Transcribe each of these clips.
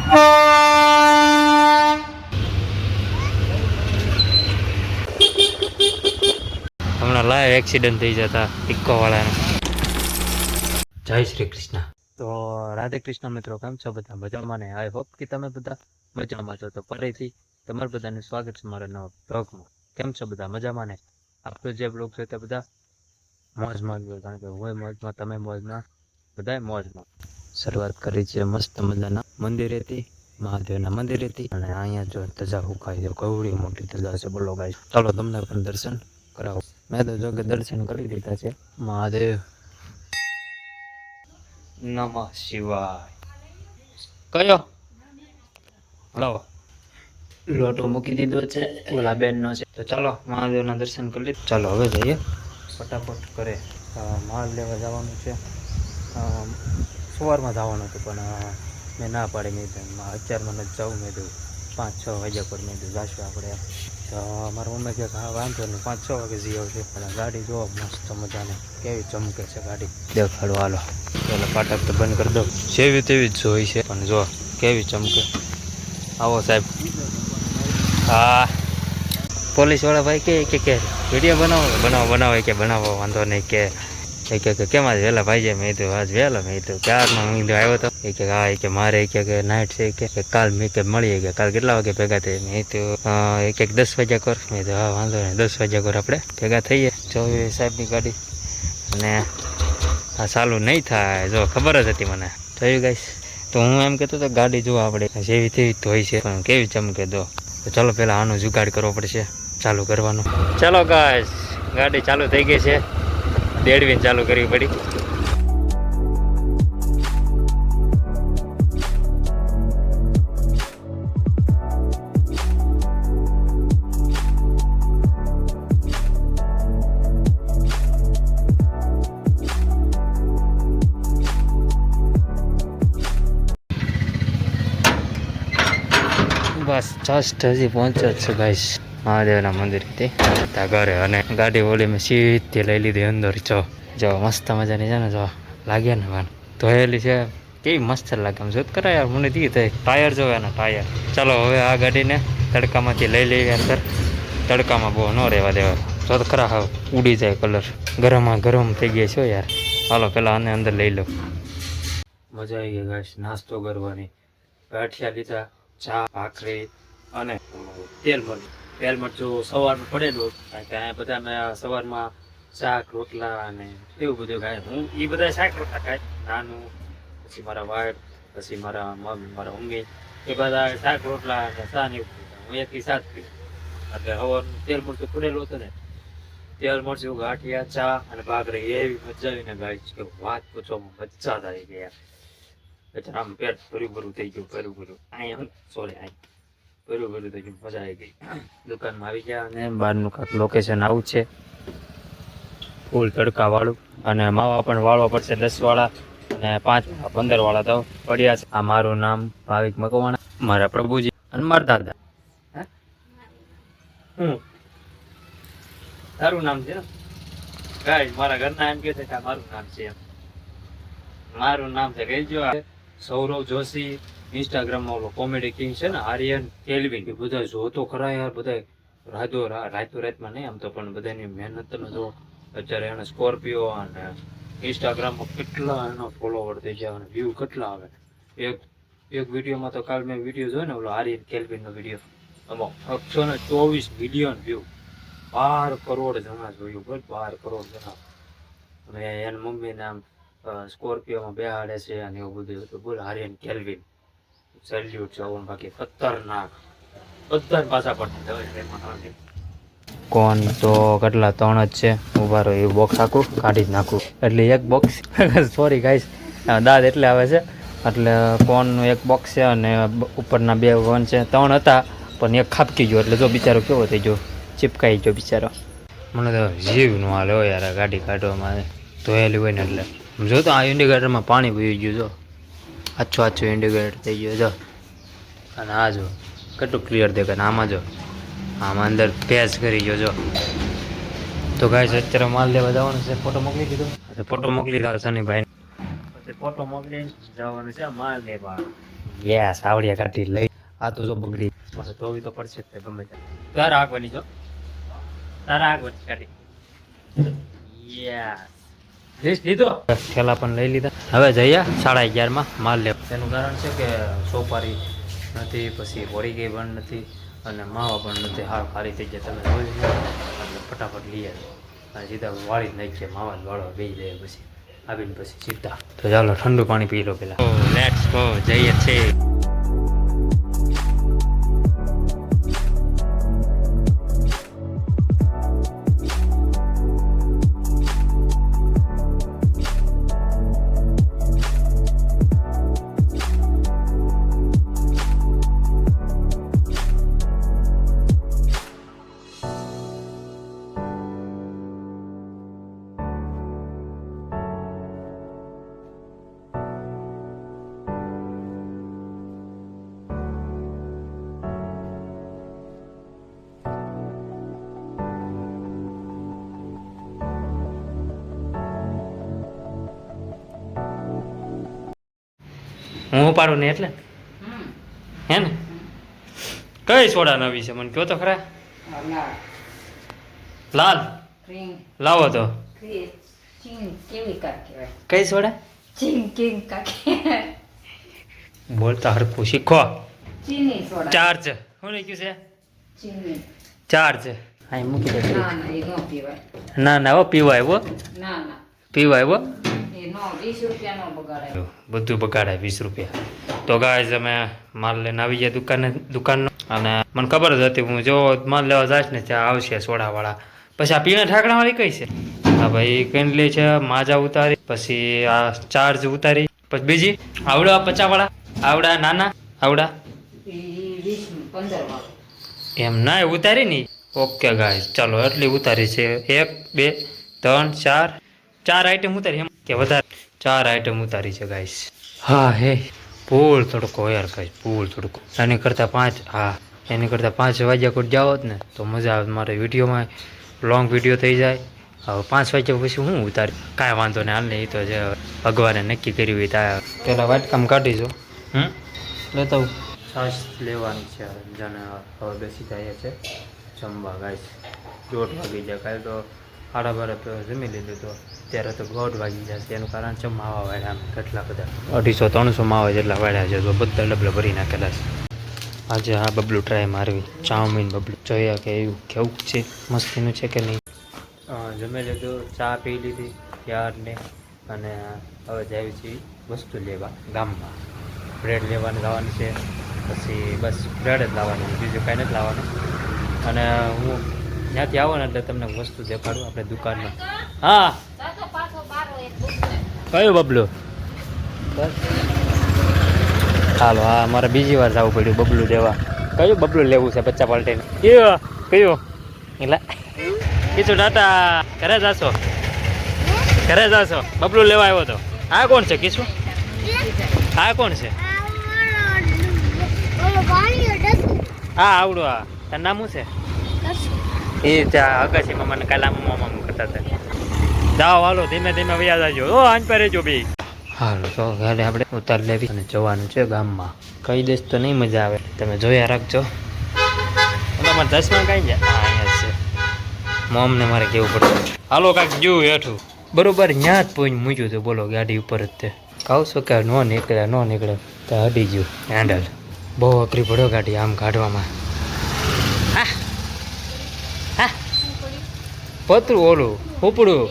હમણાં live accident થઈ જતા ઇકો વાળાને. જય શ્રી કૃષ્ણ. તો રાધે કૃષ્ણ મિત્રો, કેમ છો બધા? મજામાં ને? આઈ હોપ કે તમે બધા મજામાં છો. તો ફરીથી તમારું બધાનું સ્વાગત છે મારા નવા બ્લોગમાં. કેમ છો બધા? મજામાં ને? આપણો જે બ્લોગ છે તે બધા મોજમાં જ હોય, કારણ કે હું મોજમાં, તમે મોજમાં, બધા મોજમાં. શરૂઆત કરી છે મસ્ત મજાના મંદિરેથી, મહાદેવના મંદિરેથી. અને અહીંયા જો ધજા હુકાઈ છે, કવડી મોટી ધજા છે. બોલો ગાઈસ, ચાલો તમને પણ દર્શન કરાવો. મેં તો જો કે દર્શન કરી દીધા છે. મહાદેવ નમઃ શિવાય. કયો હલો લોટો મૂકી દીધો છે, ઓલા બેનનો છે. તો ચાલો મહાદેવના દર્શન કરી લીધું. ચાલો હવે જઈએ ફટાફટ કરે. માલ લેવા જવાનું છે. સવારમાં જવાનું હતું પણ મેં ના પાડી. મેં અત્યારમાં નથી જવું. મેં કીધું 5-6 વાગ્યા પર મેં કીધું જાશું આપણે. તો મારા મમ્મી કહે હા વાંધો નહીં, 5-6 વાગે જઈ આવશે. પણ ગાડી જોવો મસ્ત મજાની કેવી ચમકે છે ગાડી. દેખાડો હાલો. ચાલો ફાટક તો બંધ કરી દો. જેવી તેવી જ જોઈ છે પણ જો કેવી ચમકે. આવો સાહેબ. હા પોલીસ વાળા ભાઈ કે વિડીયો બનાવો કે બનાવો, વાંધો નહીં કે કેમ આજ વહેલા ભાઈ જાય? મેં તો આજ વહેલા. મેં તો ક્યારનો હું આવ્યો હતો. એ કે હા કે મારે કે નાઇટ છે કે કાલ મેં કે મળીએ કે કાલ કેટલા વાગે ભેગા થઈએ? મેં તો એક 10 વાગ્યા કર. મેં તો હા વાંધો નહીં, 10 વાગ્યા કર આપણે ભેગા થઈએ. જો સાહેબની ગાડી અને આ ચાલુ નહીં થાય, જો ખબર જ હતી મને. જોયું ગાઈસ. તો હું એમ કહેતો હતો ગાડી જો આપણે જેવી તેવી તો હોય છે પણ કેવી ચમકે દો. તો ચાલો પહેલાં આનું જુગાડ કરવો પડશે, ચાલુ કરવાનું. ચાલો ગાઈસ, ગાડી ચાલુ થઈ ગઈ છે. દેડવીને ચાલુ કરવી પડી. બસ જસ્ટ હજી પહોંચ્યો જ છે ગાઈસ મહાદેવના મંદિરથી ઘરે. અને ગાડી ઓલી મેં સીધી લઈ લીધી અંદર. જો મસ્ત મજાની છે ને, જો લાગે ને ભાન ધોયેલી છે. કેવી મસ્ત લાગે આમ જોત કરાય યાર. મને દી થાય ટાયર જોવે ને ટાયર. ચાલો હવે આ ગાડીને તડકામાંથી લઈ લઈએ અંદર. તડકામાં બહુ ન રહેવા દેવા, જો તો ખરા હાવ ઉડી જાય કલર. ગરમ થઈ ગયા છો યાર. હાલો પેલા આને અંદર લઈ લો. મજા આવી ગઈ ગાઈસ નાસ્તો કરવાની. ગાંઠિયા લીધા, ચા, ભાખરી અને તેલ મરચું સવારમાં પડેલું. કારણ કે અહીંયા બધા મેં સવારમાં શાક રોટલા અને એવું બધું ખાય. હું એ બધા શાક રોટલા ખાય. નાનું, પછી મારા વાઈફ, પછી મારા મમ્મી, એ બધા શાક રોટલા અને ચા ને એવું. હું એકથી શાક પીવું. એટલે સવારનું તેલ મરચું પડેલું હતું ને, તેલ મરચું, ગાંઠિયા, ચા અને ભાખરી એવી મજા આવીને ગાઈસ કે વાત પૂછવામાં મજા આવી ગયા. આમ પેટ ભર્યું થઈ ગયું. અહીંયા ભર્યું થઈ ગયું. મજા આવી ગઈ. દુકાનમાં આવી ગયા અને બહારનું કાંક લોકેશન આવું છે, ફૂલ તડકા વાળું. અને માવા પણ વાળવા પડશે 10 વાળા અને 5-15 વાળા તો પડ્યા છે. આ મારું નામ ભાવિક મકવાણા, મારા પ્રભુજી અને મારા દાદા. તારું નામ છે ને ગાઈસ? મારા ઘરના એમ કે છે કે મારું નામ છે. મારું નામ છે કહીજો સૌરવ જોશી. ઇન્સ્ટાગ્રામમાં ઓલો કોમેડી કિંગ છે ને આર્યન કેલ્વિન, એ બધા જોતો ખરા યાર. બધા રાતમાં નહીં આમ તો, પણ બધાની મહેનત તમે જો. અત્યારે એને સ્કોર્પિયો અને ઇન્સ્ટાગ્રામમાં કેટલા એના ફોલોવર થઈ ગયા અને વ્યૂ કેટલા આવે. એક વિડીયોમાં તો કાલ મેં વિડીયો જોયો ને ઓલો આર્યન કેલ્વિનનો વિડીયો, આમાં 124 મિલિયન વ્યૂ. 12 કરોડ જણા જોયું. બોલ 12 કરોડ જણા. અને એના મમ્મીને આમ સ્કોર્પિયોમાં બેહાડે છે અને એવું બધું હતું. બોલ આર્યન કેલ્વિન સેલ્યુટ છે. બાકી ખતરનાક બધા પાછા પડતા. કોણ તો કેટલા 3 જ છે. ઉભા રહો, એ બોક્સ આખું કાઢી જ નાખું. એટલે એક બોક્સ સોરી ગાઈસ દાદ એટલે આવે છે. એટલે કોનનું એક બોક્સ છે અને ઉપરના 2 વન છે. 3 હતા પણ એક ખાપકી ગયો. એટલે જો બિચારો કેવો થઈ ગયો, ચીપકાઈ ગયો બિચારો. મને તો જીવ નો હાલે હો યાર ગાડી કાઢવામાં. ધોયેલી હોય ને એટલે જો તો આ ઇન્ડિકેટરમાં પાણી પી ગયું. જો આછું ઇન્ડિકેટર થઈ ગયો જો. અને આ જો કેટલું ક્લિયર દેખાય. આમાં જો આમાં અંદર પેચ કરી ગયો જો. તો ગાઈસ અત્યારે માલ લેવા જવાનું છે. ફોટો મોકલી દીધો. ફોટો મોકલી દીધો સનીભાઈ. પછી ફોટો મોકલી જવાનું છે માલ લેવા. યસ આવડિયા કાઢી લઈ આ તો જો બગડી મારે ધોવી તો પડશે જ તે ગમે તે તારા આગવાની જો તારા આગવાની કાઢી યસ લીસ લીધો થેલા પણ લઈ લીધા હવે જઈએ 11:30 માં માલ લે તેનું કારણ છે કે સોપારી નથી પછી વળી ગઈ પણ નથી અને માવા પણ નથી હાવ ખાલી થઈ જાય તમે જોઈ એટલે ફટાફટ લઈ આવી અને સીધા વાળી જ નાખીએ માવા જ વાળવા બેસી જાય પછી આવીને પછી સીધા તો ચાલો ઠંડુ પાણી પી લો પેલા લેટ્સ ગો જઈએ છીએ હું પાડું ને એટલે હે ને કઈ સોડા નવી છે મને કહો તો ખરા લાલ લાવો તો કઈ સોડા બોલતા હરખું શીખો ચાર્જ શું લખ્યું છે ચાર્જ હા મૂકી દે ના ના હો પીવાય હો પીવાય હો બધું બગાડાય 20 રૂપિયા તો ગાઈઝ અમે માલ લઈને આવી ગયા દુકાનનો અને મને ખબર જ હતી હું જો માલ લેવા જઈશ ને ત્યાં આવશે સોડાવાળા પછી આ પીણા ઠાકણાવાળી કઈ છે હા ભાઈ કેન્ડલી છે માજા ઉતારી પછી આ ચાર્જ ઉતારી પછી બીજી આવડા 50 વાળા આવડા નાના આવડા 15 એમ ના ઉતારી ની ઓકે ગાઈઝ ચાલો એટલી ઉતારી છે 1 2 3 4 આઈટમ ઉતારી એમ કે વધારે 4 આઈટમ ઉતારી છે ગાઈસ હા હે પૂળ તડકો યાર ગાઈસ પૂળ તડકો એની કરતાં 5 હા એની કરતાં 5 વાગ્યા કોઈ જાઓ જ ને તો મજા આવે મારે વિડીયોમાં લોંગ વિડીયો થઈ જાય હવે 5 વાગ્યા પછી હું ઉતારી કાંઈ વાંધો નહીં હાલ ને એ તો જે ભગવાને નક્કી કર્યું હોય ત્યાં પેલા વાટકામ કાઢીશું લેતા છાશ લેવાની છે જાણે હવે બેસી જાય છે જમવા ગાઈસ 1:30 વાગી જાય કાલે તો 12:30 જમી લીધું તો અત્યારે તો 1:30 વાગી જશે એનું કારણ છે માવા વાળ્યા કેટલા બધા 250-300 માવા જેટલા વાળ્યા છે તો બધા ડબલા ભરી નાખેલા છે આજે આ બબલું ટ્રાય મારવી ચાઉમીન બબલું જોયા કે એવું કેવું છે મસ્તીનું છે કે નહીં જમી લીધું ચા પી લીધી યારને અને હવે જાવી છીએ વસ્તુ લેવા ગામમાં બ્રેડ લેવાની લાવવાની છે પછી બસ બ્રેડ જ લાવવાની બીજું કાંઈ નથી લાવવાનું અને હું ત્યાંથી આવો ને એટલે તમને વસ્તુ દેખાડું આપણે દુકાનમાં હા કયું બબલું બસ હાલો હા મારે બીજી વાર જવું પડ્યું બબલું લેવા કયું બબલું લેવું છે બચ્ચા પાલટીને કયું એટલે કીધું ટાટા ઘરે જાશો બબલું લેવા આવ્યો તો આ કોણ છે કીશું આ કોણ છે હા આવડું હા તાર નામ શું છે એ ત્યાં અગાસીમાં મને કાલા મામા કરતા હતા જાઓ હાલો ધીમે ધીમે વયા જાજો ઓ આંચ પર રહેજો બી હાલો તો ગાડી આપણે ઉતાર લેવી અને જવાનું છે ગામમાં કહી દઈશ તો નહીં મજા આવે તમે જોયા રાખજો તમારે 10માં કઈ જાય હા અહીંયા છે મોમને મારે કેવું પડશે હાલો કાંઈક જોયું હેઠું બરોબર ત્યાં જ પોઈને મૂક્યું હતું બોલો ગાડી ઉપર જ તે કહું છું કે ન નીકળે તો હડી ગયું હેન્ડલ બહુ અઘરી પડ્યો ગાડી આમ કાઢવામાં પતરું ઓલું ઉપડું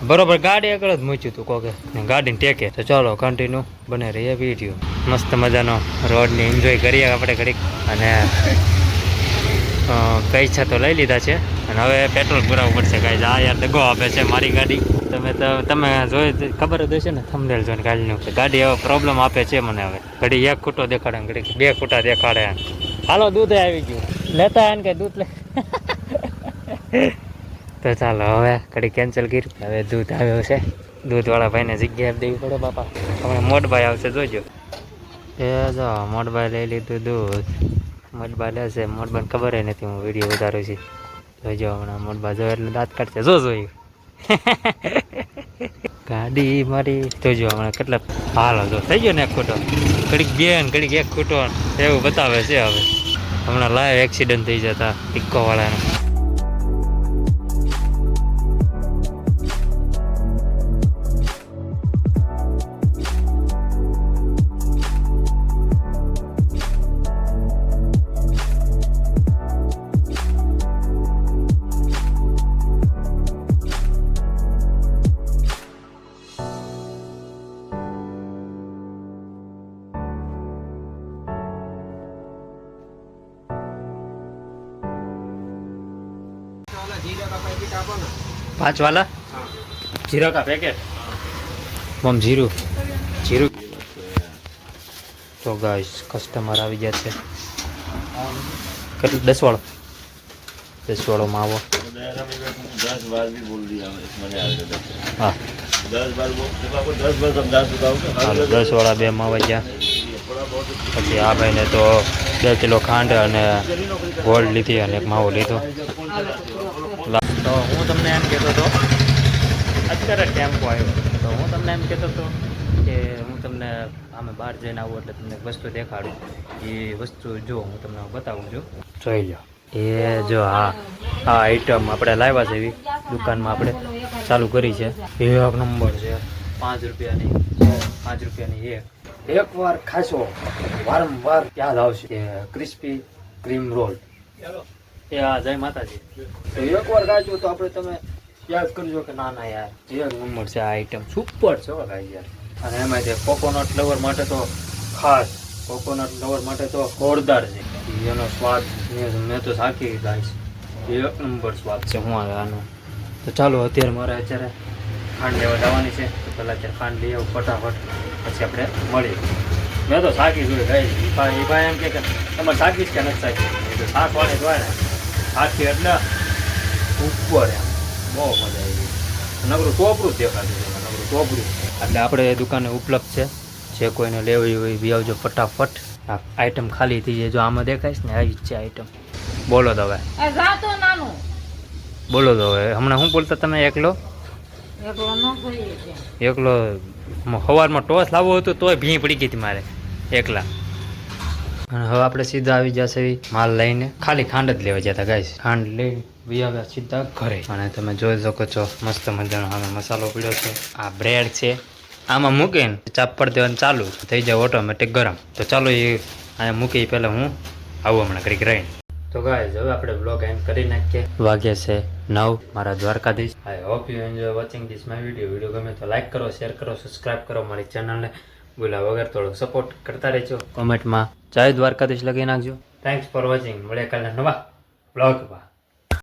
બરોબર ગાડી આગળ જ મૂક્યું હતું કોકે ગાડીને ટેકે તો ચાલો કન્ટિન્યુ બને રહીએ વિડીયો મસ્ત મજાનો રોડની એન્જોય કરીએ આપણે ઘડીક અને પૈસા તો લઈ લીધા છે અને હવે પેટ્રોલ પુરાવવું પડશે કાંઈ આ યાર દગો આપે છે મારી ગાડી તમે જોઈ ખબર જ હશે ને થંબનેલ જોઈને ગાડીનું ગાડી હવે પ્રોબ્લેમ આપે છે મને હવે ઘડી 1 ખૂટો દેખાડે ઘડી 2 ખૂટા દેખાડે હાલો દૂધ આવી ગયું લેતા ને કે દૂધ લે તો ચાલો હવે ઘડી કેન્સલ કર્યું હવે દૂધ આવ્યો છે દૂધવાળા ભાઈને જગ્યા દેવી પડે બાપા હમણાં મોટભાઈ આવશે જોજો એ જો મોટભાઈ લઈ લીધું દૂધ મોટભાઈ લેશે મોટભાઈને ખબર નથી હું વિડીયો ઉતારું છું જોજો હમણાં મોટભાઈ જો એટલે દાંત કાઢશે જોયું ગાડી મારી તો જો હમણાં કેટલા હાલ હતો થઈ ગયો ને એક ખોટો ઘડીક બે ને ઘડીક એક ખોટો એવું બતાવે છે હવે હમણાં લાઈવ એક્સિડન્ટ થઈ જતા ઇક્કો વાળાને पाँच वाला जीरो का पैकेट मम जीरो जीरो तो गाइस कस्टमर આવી ગયા છે કેટલું 10 વાળો માવો 10 बार भी बोल दिया मैंने हाँ 10 बार बोल 10 बार समझा चुका हूँ હાલો 10 વાળા બે માવા ગયા પછી આ ભાઈને તો 2 કિલો ખાંડ અને ગોળ લીધી અને એક માવો લીધો તો હું તમને એમ કહેતો હતો અત્યારે ટેમ્પો આવ્યો તો હું તમને એમ કહેતો હતો કે હું તમને આમે બહાર જઈને આવું એટલે તમને વસ્તુ દેખાડું એ વસ્તુ જો હું તમને બતાવું છું જોઈ લો એ જો હા આ આઈટમ આપણે લાવ્યા છે એવી દુકાનમાં આપણે ચાલુ કરી છે એક નંબર છે 5 રૂપિયાની 5 રૂપિયાની એકવાર ખાશો વારંવાર યાદ આવશે કે ક્રિસ્પી ક્રીમ રોલ એ આ જય માતાજી તો એકવાર ખાજો તો આપણે તમે યાદ કરજો કે ના ના યાર એક નંબર છે આ આઈટમ સુપર છે ભાઈ યાર અને એમાં તે કોકોનટ લવર માટે તો ખાસ કોકોનટ લવર માટે તો જોરદાર છે એનો સ્વાદ મેં તો સાકી ગાઈશ એક નંબર સ્વાદ છે હું આનો તો ચાલો અત્યારે મારે અત્યારે ખાંડ લેવા જવાની છે તો પહેલાં અત્યારે ખાંડ લઈ આવું ફટાફટ પછી આપણે મળીએ મેં તો સાકી જોઈ ગાઈશ એ ભાઈ એમ કે તમારે સાકી જ કે નથી સાકી એ તો શાક વાળી જ હોય ને સાકી એટલે ઉપર એમ બહુ મજા આવી નગરું ટોપરું જ દેખાતું છે નગરું ટોપરું એટલે આપણે દુકાને ઉપલબ્ધ છે જે કોઈને લેવી હોય બી આવજો ફટાફટ આ આઈટમ ખાલી થઈ જાય જો આમાં દેખાઈશ ને આવી જ છે આઈટમ બોલો તો હવે બોલો તો હવે હમણાં શું બોલતા તમે એકલો સવારમાં ટોસ લાવવો હતો તોય ભીં પડી ગઈ હતી મારે એકલા અને હવે આપણે સીધા આવી જશે માલ લઈને ખાલી ખાંડ જ લેવા જતા ગાઈસ ખાંડ લઈને વી આવ્યા સીધા ઘરે અને તમે જોઈ શકો છો મસ્ત મજાનો આમાં મસાલો પીડ્યો છે આ બ્રેડ છે આમાં મૂકીને ચાપ પડી દેવાનું ચાલુ થઈ જાય ઓટોમેટિક ગરમ તો ચાલો એ અહીંયા મૂકી પહેલાં હું આવું હમણાં કંઈક રહીને તો ગાઈસ હવે આપણે બ્લોગ એન્ડ કરી નાખીએ વાગ્યા છે 9 મારા Dwarkadhish I hope you enjoy watching this my video ગમે તો લાઈક કરો શેર કરો સબસ્ક્રાઇબ કરો મારી ચેનલને બોલા વગર થોડો સપોર્ટ કરતા રહેજો કોમેન્ટમાં જય દ્વારકાધીશ લખી નાખજો થેન્ક્સ ફોર વોચિંગ મળે કાલે નવા બ્લોગમાં